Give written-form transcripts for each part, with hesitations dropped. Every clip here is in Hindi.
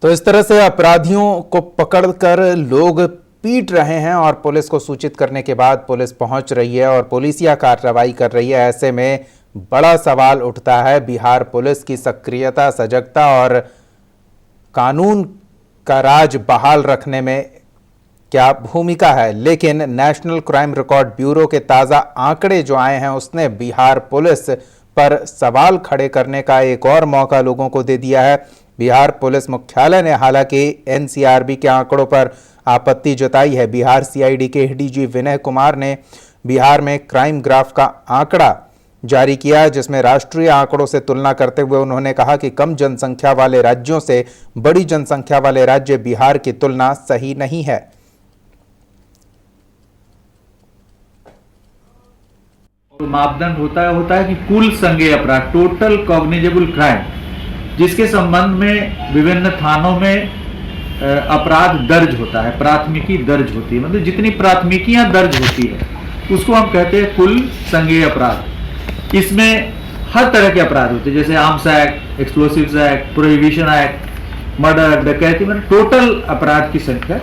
तो इस तरह से अपराधियों को पकड़कर लोग पीट रहे हैं और पुलिस को सूचित करने के बाद पुलिस पहुंच रही है और पुलिसिया कार्रवाई कर रही है। ऐसे में बड़ा सवाल उठता है बिहार पुलिस की सक्रियता, सजगता और कानून का राज बहाल रखने में क्या भूमिका है। लेकिन नेशनल क्राइम रिकॉर्ड ब्यूरो के ताज़ा आंकड़े जो आए हैं उसने बिहार पुलिस पर सवाल खड़े करने का एक और मौका लोगों को दे दिया है। बिहार पुलिस मुख्यालय ने हालांकि एनसीआरबी के आंकड़ों पर आपत्ति जताई है। बिहार सीआईडी के एडीजी विनय कुमार ने बिहार में क्राइम ग्राफ का आंकड़ा जारी किया, जिसमें राष्ट्रीय आंकड़ों से तुलना करते हुए उन्होंने कहा कि कम जनसंख्या वाले राज्यों से बड़ी जनसंख्या वाले राज्य बिहार की तुलना सही नहीं है। मापदंड होता है कि कुल संज्ञेय अपराध, टोटल कॉग्निजेबल क्राइम, जिसके संबंध में विभिन्न थानों में अपराध दर्ज होता है, प्राथमिकी दर्ज होती है, मतलब जितनी प्राथमिकियां दर्ज होती है उसको हम कहते हैं कुल संज्ञेय अपराध। इसमें हर तरह के अपराध होते हैं, जैसे arms act, explosives act, prohibition act, murder, डकैती, मतलब टोटल अपराध की संख्या।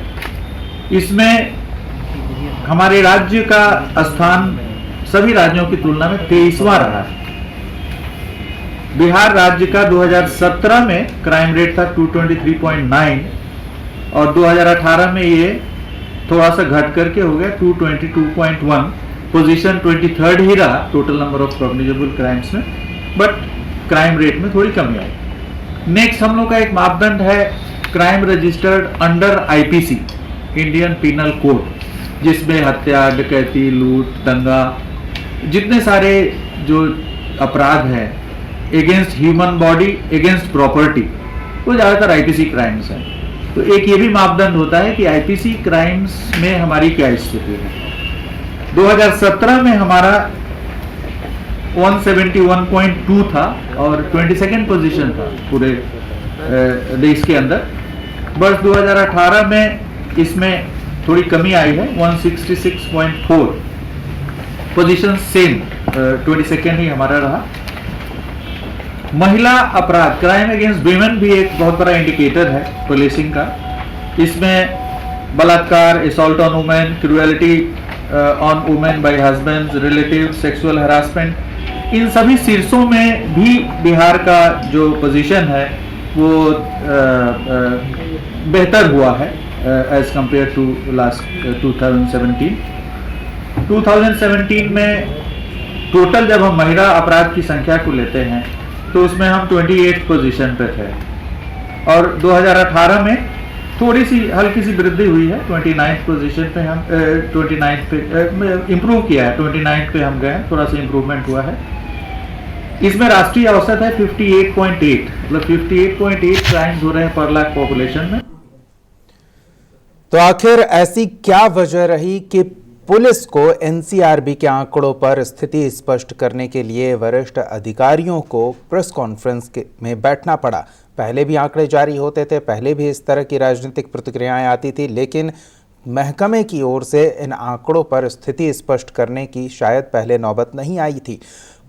इसमें हमारे राज्य का स्थान सभी राज्यों की तुलना में 23वां रहा है। बिहार राज्य का 2017 में क्राइम रेट था 223.9 और 2018 में ये थोड़ा सा घट करके हो गया 222.1। पोजीशन 23rd ही रहा total number of cognizable crimes में, बट क्राइम रेट में थोड़ी कमी आई। नेक्स्ट हम लोग का एक मापदंड है crime registered under IPC, Indian penal code, जिसमें हत्या, डकैती, लूट, दंगा, जितने सारे जो अपराध हैं against human body, against property, वो ज्यादातर आईपीसी क्राइम्स हैं। तो एक ये भी मापदंड होता है कि आईपीसी क्राइम्स में हमारी क्या स्थिति है। 2017 में हमारा 171.2 था और 22nd पोजीशन था पूरे देश के अंदर। बस 2018 में इसमें थोड़ी कमी आई है, 166.4, पोजीशन सेम 22nd ही हमारा रहा। महिला अपराध, क्राइम अगेंस्ट विमेन भी एक बहुत बड़ा इंडिकेटर है पुलिसिंग का। इसमें बलात्कार, assault on women, cruelty on women by husbands, relative, sexual harassment, इन सभी शीर्षों में भी बिहार का जो पोजीशन है वो बेहतर हुआ है एज कंपेयर टू लास्ट 2017। 2017 में टोटल जब हम महिला अपराध की संख्या को लेते हैं तो उसमें हम 28th पोजीशन पे थे और 2018 में थोड़ी सी हल्की सी वृद्धि हुई है, 29th पोजीशन पे हम 29th पे इम्प्रूव किया है, 29th पे हम गए, थोड़ा सा इम्प्रूवमेंट हुआ है। इसमें राष्ट्रीय औसत है 58.8, मतलब 58.8 क्राइम्स हो रहे हैं पर लाख पॉपुलेशन में। तो आखिर ऐसी क्या वजह रही कि पुलिस को एनसीआरबी के आंकड़ों पर स्थिति स्पष्ट करने के लिए वरिष्ठ अधिकारियों को प्रेस कॉन्फ्रेंस में बैठना पड़ा? पहले भी आंकड़े जारी होते थे, पहले भी इस तरह की राजनीतिक प्रतिक्रियाएं आती थी, लेकिन महकमे की ओर से इन आंकड़ों पर स्थिति स्पष्ट करने की शायद पहले नौबत नहीं आई थी।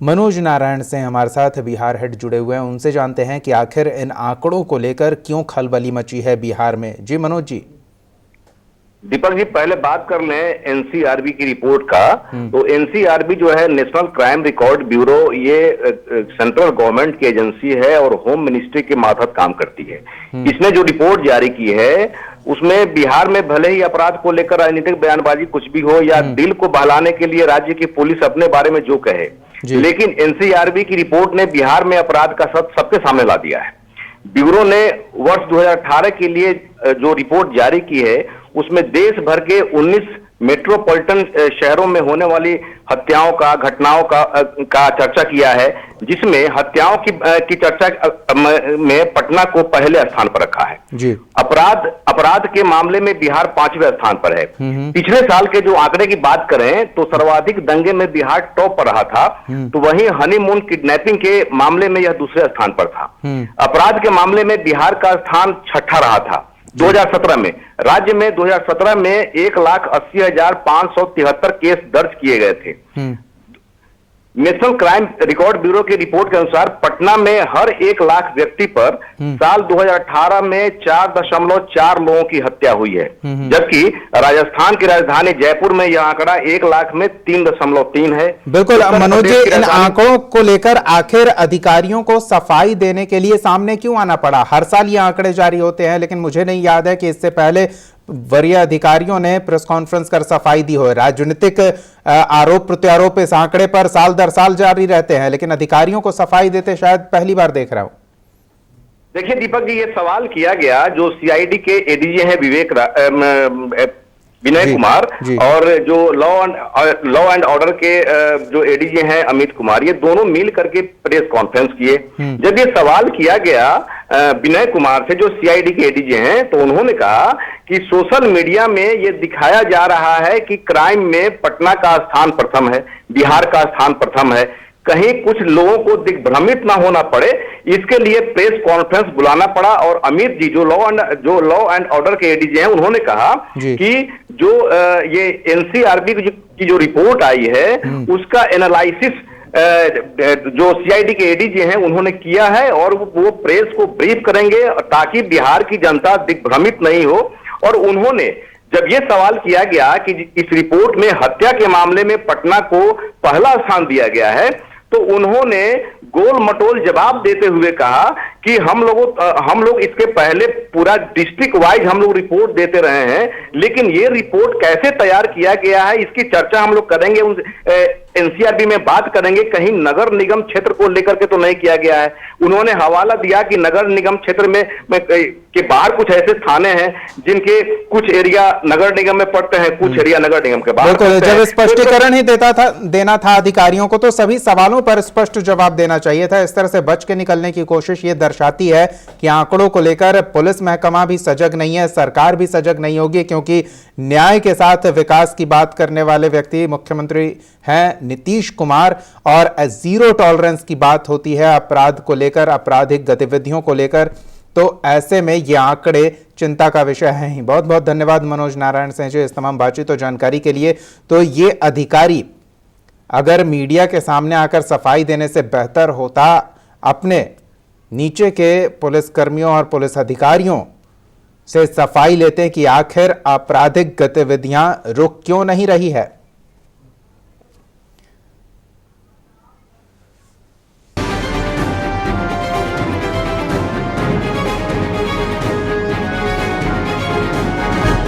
मनोज नारायण से हमारे साथ बिहार हेड जुड़े हुए हैं, उनसे जानते हैं कि आखिर इन आंकड़ों को लेकर क्यों खलबली मची है बिहार में। जी मनोज जी। दीपक जी, पहले बात कर लें एनसीआरबी की रिपोर्ट का। तो एनसीआरबी जो है नेशनल क्राइम रिकॉर्ड ब्यूरो, ये सेंट्रल गवर्नमेंट की एजेंसी है और होम मिनिस्ट्री के मातहत काम करती है। इसने जो रिपोर्ट जारी की है उसमें बिहार में भले ही अपराध को लेकर राजनीतिक बयानबाजी कुछ भी हो या दिल को बहलाने के लिए राज्य की पुलिस अपने बारे में जो कहे, लेकिन एनसीआरबी की रिपोर्ट ने बिहार में अपराध का सबके सामने ला दिया है। ब्यूरो ने वर्ष 2018 के लिए जो रिपोर्ट जारी की है उसमें देश भर के 19 मेट्रोपॉलिटन शहरों में होने वाली हत्याओं का, घटनाओं का चर्चा किया है, जिसमें हत्याओं की चर्चा में पटना को पहले स्थान पर रखा है जी। अपराध के मामले में बिहार 5वें स्थान पर है। पिछले साल के जो आंकड़े की बात करें तो सर्वाधिक दंगे में बिहार टॉप पर रहा था, तो वहीं हनीमून किडनैपिंग के मामले में यह दूसरे स्थान पर था। अपराध के मामले में बिहार का स्थान 6ठा रहा था 2017 में। राज्य में 2017 में 1,80,573 केस दर्ज किए गए थे। नेशनल क्राइम रिकॉर्ड ब्यूरो की रिपोर्ट के अनुसार पटना में हर 1 लाख व्यक्ति पर साल 2018 में 4.4 लोगों की हत्या हुई है, जबकि राजस्थान की राजधानी जयपुर में यह आंकड़ा 1 लाख में 3.3 है। बिल्कुल मनोज जी, इन आंकड़ों को लेकर आखिर अधिकारियों को सफाई देने के लिए सामने क्यों आना पड़ा? हर साल ये आंकड़े जारी होते हैं, लेकिन मुझे नहीं याद है कि इससे पहले वरीय अधिकारियों ने प्रेस कॉन्फ्रेंस कर सफाई दी हो। राजनीतिक आरोप प्रत्यारोप इस आंकड़े पर साल दर साल जारी रहते हैं, लेकिन अधिकारियों को सफाई देते शायद पहली बार देख रहा हूं। देखिए दीपक जी, ये सवाल किया गया जो सीआईडी के एडीजी हैं विनय कुमार और जो लॉ एंड ऑर्डर के जो एडीजी हैं अमित कुमार, ये दोनों मिल करके प्रेस कॉन्फ्रेंस किए। जब ये सवाल किया गया विनय कुमार से जो सीआईडी के एडीजी हैं, तो उन्होंने कहा कि सोशल मीडिया में ये दिखाया जा रहा है कि क्राइम में पटना का स्थान प्रथम है, बिहार का स्थान प्रथम है, कहीं कुछ लोगों को दिग्भ्रमित ना होना पड़े, इसके लिए प्रेस कॉन्फ्रेंस बुलाना पड़ा। और अमित जी जो लॉ एंड ऑर्डर के एडीजी हैं, उन्होंने कहा कि जो ये एनसीआरबी की जो रिपोर्ट आई है उसका एनालिसिस जो सीआईडी के एडीजी हैं उन्होंने किया है और वो प्रेस को ब्रीफ करेंगे ताकि बिहार की जनता दिग्भ्रमित नहीं हो। और उन्होंने जब ये सवाल किया गया कि इस रिपोर्ट में हत्या के मामले में पटना को पहला स्थान दिया गया है, तो उन्होंने गोल मटोल जवाब देते हुए कहा कि हम लोग इसके पहले पूरा डिस्ट्रिक्ट वाइज हम लोग रिपोर्ट देते रहे हैं, लेकिन ये रिपोर्ट कैसे तैयार किया गया है इसकी चर्चा हम लोग करेंगे, एनसीआरबी में बात करेंगे, कहीं नगर निगम क्षेत्र को लेकर के तो नहीं किया गया है। उन्होंने हवाला दिया कि नगर निगम क्षेत्र में के बाहर कुछ ऐसे थाने हैं जिनके कुछ एरिया नगर निगम में पड़ते हैं, कुछ एरिया नगर निगम के बाहर। जब स्पष्टीकरण ही देना था अधिकारियों को, तो सभी सवालों पर स्पष्ट जवाब देना चाहिए था। इस तरह से बच के निकलने की कोशिश ये दर्शाती है कि आंकड़ों को लेकर पुलिस महकमा भी सजग नहीं है, सरकार भी सजग नहीं होगी, क्योंकि न्याय के साथ विकास की बात करने वाले व्यक्ति मुख्यमंत्री हैं नीतीश कुमार, और जीरो टॉलरेंस की बात होती है अपराध को लेकर, आपराधिक गतिविधियों को लेकर। तो ऐसे में ये आंकड़े चिंता का विषय है ही। बहुत बहुत धन्यवाद मनोज नारायण सिंह जी इस तमाम बातचीत और जानकारी के लिए। तो ये अधिकारी अगर मीडिया के सामने आकर सफाई देने से बेहतर होता अपने नीचे के पुलिसकर्मियों और पुलिस अधिकारियों से सफाई लेते कि आखिर आपराधिक गतिविधियां रुक क्यों नहीं रही है।